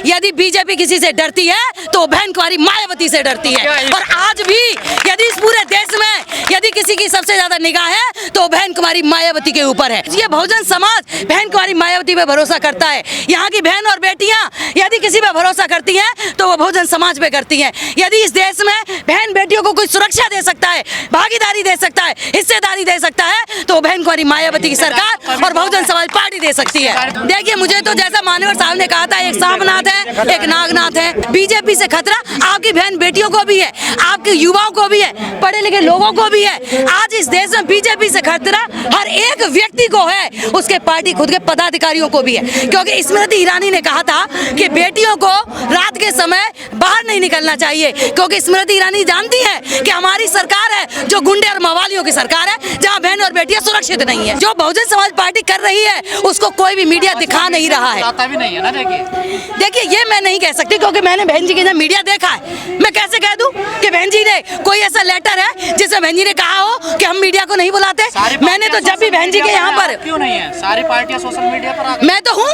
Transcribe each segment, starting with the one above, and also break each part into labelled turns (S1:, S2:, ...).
S1: यदि बीजेपी किसी से डरती है तो बहन कुमारी मायावती से डरती है। और आज भी यदि इस पूरे देश में यदि किसी की सबसे ज्यादा निगाह है तो बहन कुमारी मायावती के ऊपर है। ये बहुजन समाज बहन कुमारी मायावती पे भरोसा करता है। यहाँ की बहन और बेटियां यदि किसी पे भरोसा करती हैं तो वो बहुजन समाज पे करती हैं। यदि इस देश में बहन बेटियों को कोई सुरक्षा दे सकता है, भागीदारी दे सकता है, हिस्सेदारी दे सकता है तो बहन कुमारी मायावती की सरकार और बहुजन समाज पार्टी दे सकती है। देखिए, मुझे तो जैसा मानवर साहब ने कहा था, एक सांपनाथ है, एक नागनाथ है। बीजेपी से खतरा आपकी बहन बेटियों को भी है, आपके युवाओं को भी है, पढ़े लिखे लोगों को भी है। आज इस देश में बीजेपी से खतरा हर एक व्यक्ति को है, उसके पार्टी खुद के पदाधिकारियों को भी है। क्योंकि स्मृति ईरानी ने कहा था कि बेटियों को रात के समय बाहर नहीं निकलना चाहिए, क्योंकि स्मृति ईरानी जानती है कि हमारी सरकार है जो गुंडे और मवालियों की सरकार है, जहां बहन और बेटियां सुरक्षित नहीं है। जो बहुजन समाज पार्टी कर रही है उसको कोई भी मीडिया दिखा नहीं रहा है।
S2: भी नहीं है ना।
S1: देखिए, ये मैं नहीं कह सकती क्योंकि मैंने बहन जी की मीडिया देखा है। मैं कैसे कह दूं कि बहन जी ने कोई ऐसा लेटर है जिसमें बहन जी ने कहा हो कि हम मीडिया को नहीं बुलाते। मैंने तो जब भी बहन जी के यहाँ पर,
S2: क्यों नहीं है, सारी पार्टियां सोशल मीडिया पर
S1: मैं तो हूँ,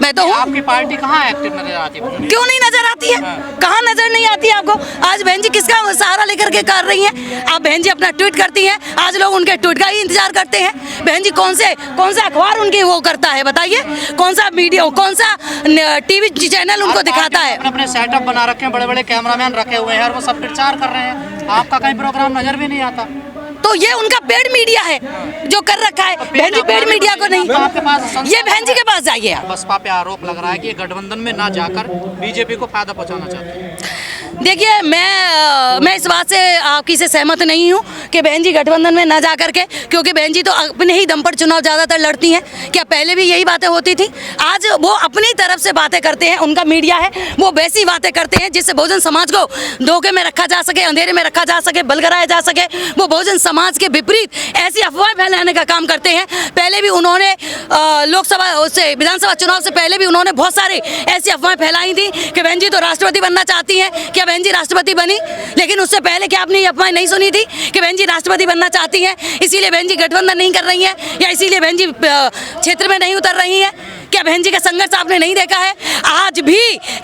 S1: मैं तो हूँ।
S2: आपकी पार्टी कहाँ एक्टिव नजर आती है?
S1: क्यों नहीं नजर आती है? कहाँ नजर नहीं आती है आपको? आज बहन जी किसका सहारा लेकर के कर रही हैं? आप बहन जी अपना ट्वीट करती हैं, आज लोग उनके ट्वीट का ही इंतजार करते हैं। बहन जी कौन सा अखबार उनकी वो करता है बताइए? कौन सा मीडिया, कौन सा टीवी चैनल उनको दिखाता है?
S2: अपने सेटअप बना रखे हैं, बड़े बड़े कैमरामैन रखे हुए हैं और वो सब प्रचार कर रहे हैं। आपका कहीं प्रोग्राम नजर भी नहीं आता।
S1: तो ये उनका पेड मीडिया है जो कर रखा है। बहन जी पेड मीडिया को नहीं, ये बहन जी के पास जाइए।
S2: बसपा पे आरोप लग रहा है कि ये गठबंधन में ना जाकर बीजेपी को फायदा पहुंचाना चाहते हैं।
S1: देखिए, मैं इस बात से आपकी से सहमत नहीं हूँ कि बहन जी गठबंधन में ना जा करके, क्योंकि बहन जी तो अपने ही दम पर चुनाव ज़्यादातर लड़ती हैं। क्या पहले भी यही बातें होती थी? आज वो अपनी तरफ से बातें करते हैं, उनका मीडिया है, वो वैसी बातें करते हैं जिससे बहुजन समाज को धोखे में रखा जा सके, अंधेरे में रखा जा सके, बलगराया जा सके। वो बहुजन समाज के विपरीत ऐसी अफवाह फैलाने का काम करते हैं। पहले भी उन्होंने लोकसभा से विधानसभा चुनाव से पहले भी उन्होंने बहुत सारी ऐसी अफवाहें फैलाई थी कि बहन जी तो राष्ट्रपति बनना चाहती हैं। क्या बहन जी राष्ट्रपति बनी? लेकिन उससे पहले क्या आपने ये अफवाहें नहीं सुनी थी कि बहन जी राष्ट्रपति बनना चाहती हैं, इसीलिए बहन जी गठबंधन नहीं कर रही हैं, या इसीलिए बहन जी क्षेत्र में नहीं उतर रही हैं? क्या बहन जी का संघर्ष आपने नहीं देखा है? आज भी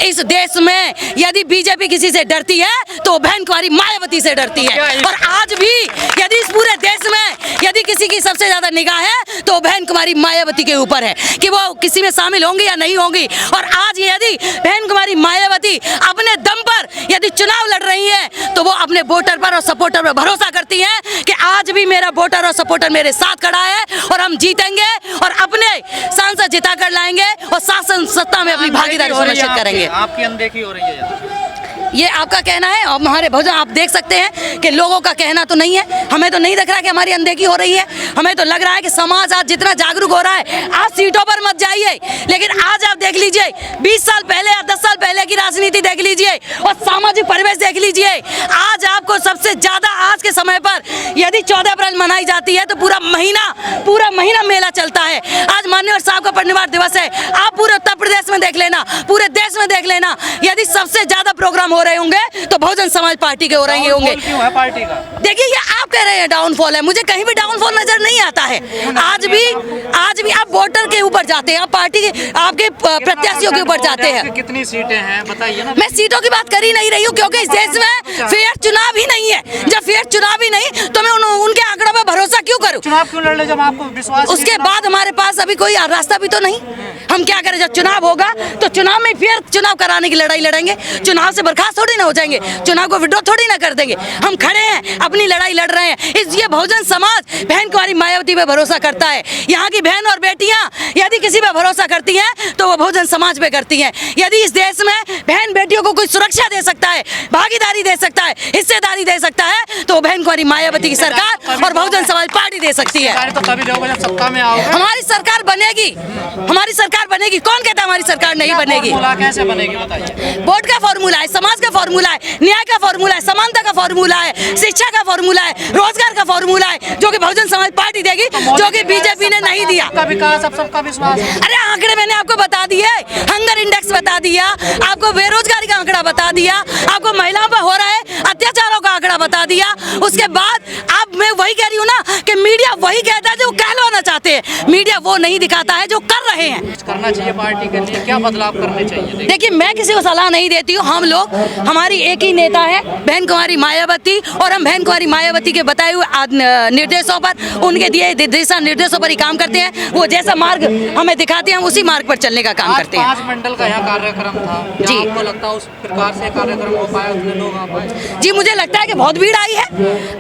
S1: इस देश में यदि बीजेपी किसी से डरती है तो बहन कुमारी मायावती से डरती है। और आज भी यदि इस पूरे देश में यदि किसी की सबसे ज्यादा निगाह है तो बहन कुमारी मायावती के ऊपर है कि वो किसी में शामिल होंगी या नहीं होंगी। और आज यदि बहन कुमारी मायावती अपने दम पर यदि चुनाव लड़ रही है तो वो अपने वोटर पर और सपोर्टर पर भरोसा करती है कि आज भी मेरा वोटर और सपोर्टर मेरे साथ खड़ा है और हम जीतेंगे और अपने सांसद जिताकर लाएंगे और शासन सत्ता में अपनी भागीदारी सुनिश्चित करेंगे।
S2: आपकी अनदेखी हो रही है,
S1: ये आपका कहना है और हमारे बहुजन आप देख सकते हैं कि लोगों का कहना तो नहीं है। हमें तो नहीं लग रहा कि हमारी अनदेखी हो रही है। हमें तो लग रहा है कि समाज आज जितना जागरूक हो रहा है, आज सीटों पर मत जाइए, लेकिन आज आप देख लीजिए 20 साल पहले या 10 साल पहले की राजनीति देख लीजिए और सामाजिक परिवेश देख लीजिए। आज आपको सबसे ज्यादा आज के समय पर यदि 14 अप्रैल मनाई जाती है तो पूरा महीना मेला चलता है। आज माननीय साहब का परिनिर्वाण दिवस है। आप पूरे उत्तर प्रदेश में देख लेना, पूरे देश में देख लेना, यदि सबसे ज्यादा प्रोग्राम हो रहे होंगे तो बहुजन समाज पार्टी के हो रहे होंगे।
S2: क्यों है पार्टी का?
S1: देखिए, ये आप कह रहे हैं डाउनफॉल है, मुझे कहीं भी डाउनफॉल नजर नहीं आता है। आज भी आप वोटर के ऊपर जाते हैं, आप पार्टी के आपके प्रत्याशियों के ऊपर जाते हैं।
S2: कितनी सीटें हैं बताइए ना।
S1: मैं सीटों की बात कर ही नहीं रही हूँ, क्योंकि इस देश में फेयर चुनाव ही नहीं है। जब फेयर चुनाव ही नहीं तो मैं उनके आंकड़ों पर भरोसा क्यों करूँ?
S2: चुनाव क्यों लड़ ले जब आपको विश्वास?
S1: उसके बाद हमारे पास अभी कोई रास्ता भी तो नहीं। हम क्या करें? जब चुनाव होगा तो चुनाव में फिर चुनाव कराने की लड़ाई लड़ेंगे। चुनाव से बर्खास्त थोड़ी ना हो जाएंगे, चुनाव को विड्रॉ थोड़ी ना कर देंगे। हम खड़े हैं, अपनी लड़ाई लड़ रहे हैं। इसलिए बहुजन समाज बहन कुमारी मायावती पे भरोसा करता है। यहाँ की बहन और बेटियां यदि किसी पे भरोसा करती हैं तो वो बहुजन समाज पे करती हैं। यदि इस देश में बहन बेटियों को कोई सुरक्षा दे सकता है, भागीदारी दे सकता है, हिस्सेदारी दे सकता है तो बहन कुमारी मायावती की सरकार और बहुजन समाज पार्टी दे सकती है।
S2: तो तभी लोग जब सत्ता में आओगे
S1: हमारी सरकार बनेगी, हमारी सरकार बनेगी। कौन कहता है हमारी सरकार नहीं बनेगी?
S2: कैसे बनेगी बताइए?
S1: वोट का फॉर्मूला है, समाज का फॉर्मूला है, न्याय का फॉर्मूला है, समानता का फॉर्मूला है, शिक्षा का फॉर्मूला है, रोजगार का फॉर्मूला है, जो कि बहुजन समाज पार्टी देगी, जो कि बीजेपी ने नहीं दिया।
S2: सबका विकास, अब सबका विश्वास।
S1: अरे आंकड़े मैंने आपको बता दिए, हंगर इंडेक्स बता दिया, आपको बेरोजगारी का आंकड़ा बता दिया, आपको महिलाओं पर हो रहा है अत्याचारों का आंकड़ा बता दिया। उसके बाद आप मैं वही कह रही हूँ ना कि मीडिया वही कहता है जो कहलवाना चाहते हैं, मीडिया वो नहीं दिखाता है जो कर रहे हैं।
S2: करना चाहिए पार्टी के लिए, क्या बदलाव करने चाहिए?
S1: देखिए, मैं किसी को सलाह नहीं देती हूँ। हम लोग, हमारी एक ही नेता है बहन कुमारी मायावती, और हम बहन कुमारी मायावती के बताए हुए निर्देशों पर, उनके दिए दिशा निर्देशों पर ही काम करते हैं। वो जैसा मार्ग हमें दिखाते हैं, उसी मार्ग पर चलने का काम करते हैं।
S2: 5 मंडल का यहाँ कार्यक्रम था
S1: जी।
S2: आपको लगता है उस प्रकार से कार्यक्रम हो पाया, उतने लोग आ पाए?
S1: जी, मुझे लगता है कि बहुत भीड़ आई है।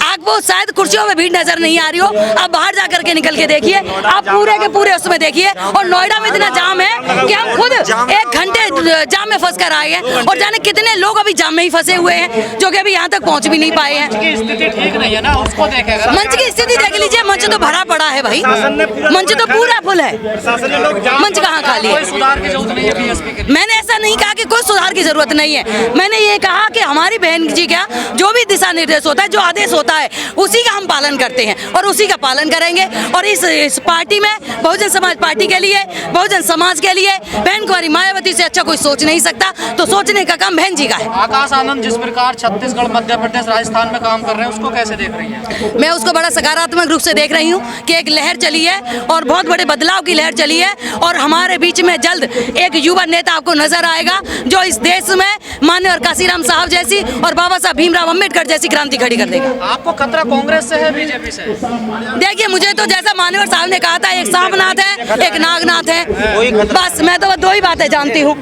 S1: आपको शायद कुर्सियों में भीड़ नजर नहीं आ रही हो, आप बाहर जा करके निकल के देखिए, आप पूरे के पूरे उसमें देखिए। और नोएडा में इतना जाम है कि हम खुद 1 घंटे जाम में फंस कर आए हैं, और जाने कितने लोग अभी जाम में ही फंसे हुए हैं जो कि अभी यहाँ तक पहुँच भी नहीं पाए हैं।
S2: की स्थिति ठीक नहीं है ना, उसको देखेगा।
S1: मंच की स्थिति देख लीजिए, मंच तो भरा पड़ा है भाई, मंच तो पूरा फुल है, मंच कहाँ खाली
S2: कोई
S1: है?
S2: सुधार की जरूरत नहीं है बीएसपी के लिए।
S1: मैंने ऐसा नहीं कहा कि कोई सुधार की जरूरत नहीं है, मैंने ये कहा कि हमारी बहन जी का जो भी दिशा निर्देश होता है, जो आदेश होता है, उसी का हम पालन करते हैं और उसी का पालन करेंगे। और इस पार्टी में बहुजन समाज पार्टी के लिए, बहुजन समाज के लिए बहन कुमारी मायावती से अच्छा कोई सोच नहीं सकता, तो सोचने का काम बहन जी का है।
S2: आकाश आनंद जिस प्रकार छत्तीसगढ़, मध्य प्रदेश, राजस्थान में काम कर रहे हैं, उसको कैसे देख रही है?
S1: मैं उसको बड़ा सकारात्मक रूप से देख रही हूँ कि एक लहर चली है और बहुत बड़े बदलाव की लहर चली है, और हमारे बीच में जल्द एक युवा नेता आपको नजर आएगा जो इस देश में माननीय काशीराम साहब जैसी और बाबा साहब भीमराव अम्बेडकर जैसी क्रांति खड़ी कर देगा।
S2: आपको खतरा कांग्रेस से है, बीजेपी से?
S1: देखिए, मुझे तो जैसा माननीय साहब ने कहा था, एक सांपनाथ है, एक नागनाथ है, बस मैं तो 2 ही बातें जानती हूँ।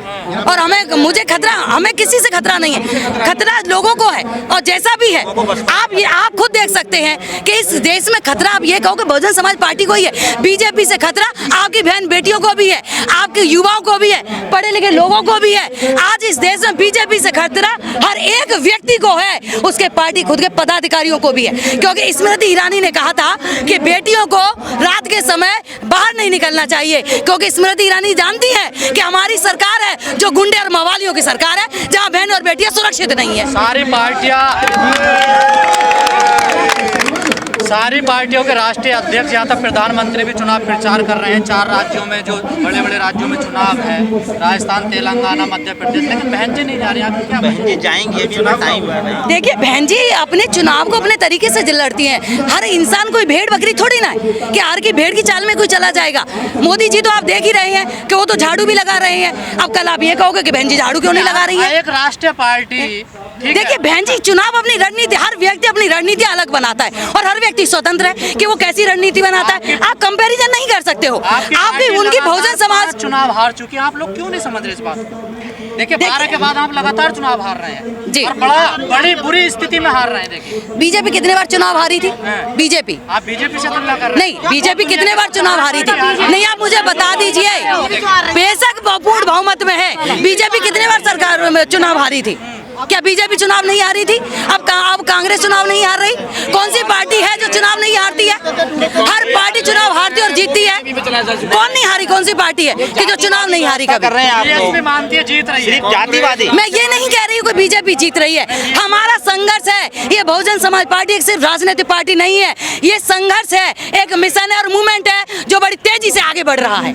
S1: और मुझे खतरा, हमें किसी से खतरा नहीं है, खतरा लोगों को है। और जैसा भी है, आप खुद देख सकते हैं कि इस देश में खतरा, आप ये कहो कि बहुजन समाज पार्टी को ही है, बीजेपी से खतरा आपकी बहन बेटियों को भी है, आपके युवाओं को भी है, पढ़े लिखे लोगों को भी है। आज इस देश में बीजेपी से खतरा हर एक व्यक्ति को है, उसके पार्टी खुद के पदाधिकारियों को भी है। क्योंकि स्मृति ईरानी ने कहा था कि बेटियों को रात के समय बाहर नहीं निकलना चाहिए, क्योंकि स्मृति ईरानी जानती है कि हमारी सरकार है जो गुंडे और मवालियों की सरकार है, जहां बहन और बेटियां सुरक्षित नहीं है।
S2: सारी पार्टियों के राष्ट्रीय अध्यक्ष, यहाँ तक प्रधानमंत्री भी चुनाव प्रचार कर रहे हैं 4 राज्यों में, जो बड़े बड़े राज्यों में चुनाव है, राजस्थान, तेलंगाना, मध्य प्रदेश, लेकिन बहन जी नहीं जा रही। आप क्या बहन जी
S3: जाएंगी? अभी उनका टाइम है।
S1: देखिए, बहन जी अपने चुनाव को अपने तरीके से लड़ती हैं। हर इंसान कोई भेड़ बकरी थोड़ी ना है कि हर की भेड़ की चाल में कोई चला जाएगा। मोदी जी तो आप देख ही रहे हैं कि वो तो झाड़ू भी लगा रहे हैं। अब कल आप ये कहोगे कि बहन जी झाड़ू क्यों नहीं लगा रही है?
S2: एक राष्ट्रीय पार्टी,
S1: देखिए बहन जी, चुनाव अपनी रणनीति, हर व्यक्ति अपनी रणनीति अलग बनाता है और हर व्यक्ति स्वतंत्र है कि वो कैसी रणनीति बनाता है। आप कंपैरिजन नहीं कर सकते हो। आपकी उनकी बहुजन समाज
S2: चुनाव हार चुकी है, आप लोग क्यों नहीं समझ रहे इस बात को? देखिए 12 के बाद आप लगातार चुनाव हार रहे हैं
S1: जी,
S2: और बड़ी बुरी स्थिति में हार रहे हैं। देखिए,
S1: बीजेपी कितने बार चुनाव हारी थी? बीजेपी,
S2: आप बीजेपी से तुलना कर रहे हैं?
S1: नहीं, बीजेपी कितने बार चुनाव हारी थी? नहीं, आप मुझे बता दीजिए। बेशक पूर्ण बहुमत में है, बीजेपी कितने बार सरकार में चुनाव हारी थी? क्या बीजेपी चुनाव नहीं हारी थी? अब कांग्रेस चुनाव नहीं हार रही? कौन सी पार्टी है जो चुनाव नहीं हारती है? हर पार्टी चुनाव हारती और जीतती है। कौन नहीं हारी? कौन सी पार्टी है कि जो चुनाव नहीं हारी?
S3: कर रहे हैं आप
S2: बीजेपी मानती है जीत रही है,
S3: जातिवादी।
S1: मैं ये नहीं कह रही हूँ कि बीजेपी जीत रही है। हमारा संघर्ष है। ये बहुजन समाज पार्टी एक सिर्फ राजनीतिक पार्टी नहीं है, ये संघर्ष है, एक मिशन है और मूवमेंट है जो बड़ी तेजी से आगे बढ़ रहा है।